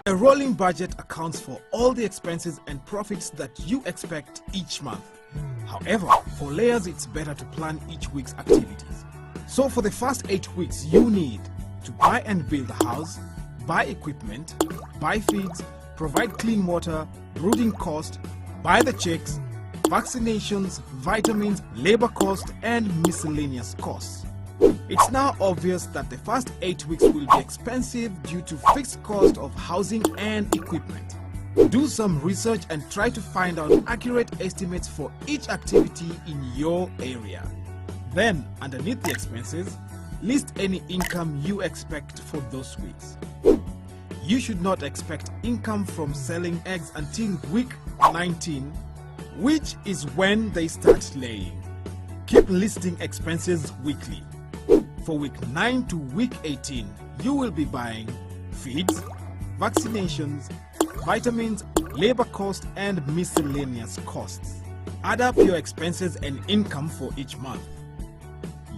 A rolling budget accounts for all the expenses and profits that you expect each month. However, for layers, it's better to plan each week's activities. So for the first 8 weeks, you need to buy and build the house, buy equipment, buy feeds, provide clean water, brooding cost, buy the chicks, vaccinations, vitamins, labor cost, and miscellaneous costs. It's now obvious that the first 8 weeks will be expensive due to fixed cost of housing and equipment. Do some research and try to find out accurate estimates for each activity in your area. Then, underneath the expenses, list any income you expect for those weeks. You should not expect income from selling eggs until week 19, which is when they start laying. Keep listing expenses weekly. For week 9 to week 18, you will be buying feeds, vaccinations, vitamins, labor cost, and miscellaneous costs. Add up your expenses and income for each month.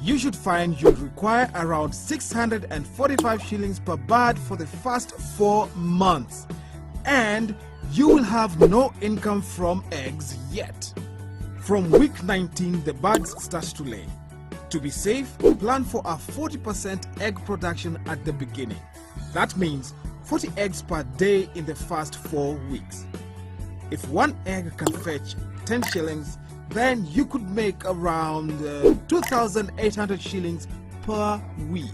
You should find you'd require around 645 shillings per bird for the first 4 months, and you will have no income from eggs yet. From week 19, the birds start to lay. To be safe, plan for a 40% egg production at the beginning. That means 40 eggs per day in the first 4 weeks. If one egg can fetch 10 shillings, then you could make around 2,800 shillings per week.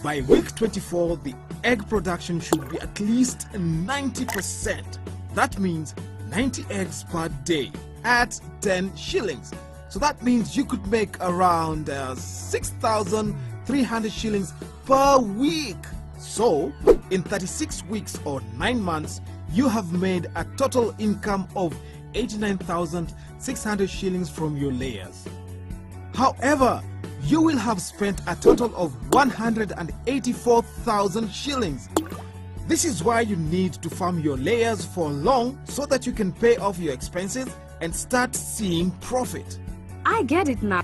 By week 24, the egg production should be at least 90%. That means 90 eggs per day at 10 shillings. So that means you could make around 6,300 shillings per week. So, in 36 weeks or 9 months, you have made a total income of 89,600 shillings from your layers. However, you will have spent a total of 184,000 shillings. This is why you need to farm your layers for long so that you can pay off your expenses and start seeing profit. I get it now.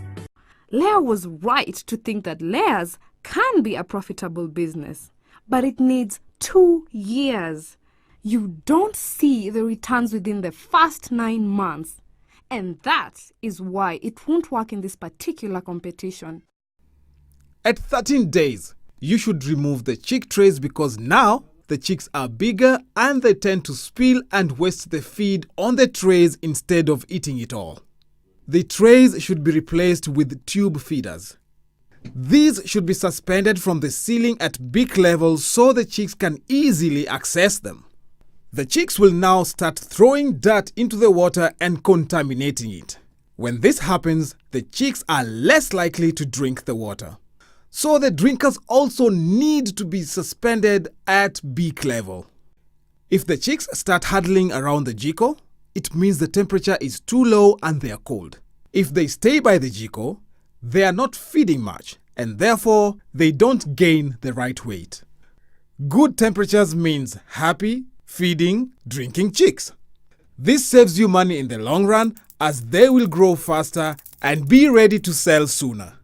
Leah was right to think that layers can be a profitable business, but it needs 2 years. You don't see the returns within the first 9 months, and that is why it won't work in this particular competition. At 13 days, you should remove the chick trays because now the chicks are bigger and they tend to spill and waste the feed on the trays instead of eating it all. The trays should be replaced with tube feeders. These should be suspended from the ceiling at beak level so the chicks can easily access them. The chicks will now start throwing dirt into the water and contaminating it. When this happens, the chicks are less likely to drink the water. So the drinkers also need to be suspended at beak level. If the chicks start huddling around the jiko, it means the temperature is too low and they are cold. If they stay by the jiko, they are not feeding much and therefore they don't gain the right weight. Good temperatures means happy, feeding, drinking chicks. This saves you money in the long run as they will grow faster and be ready to sell sooner.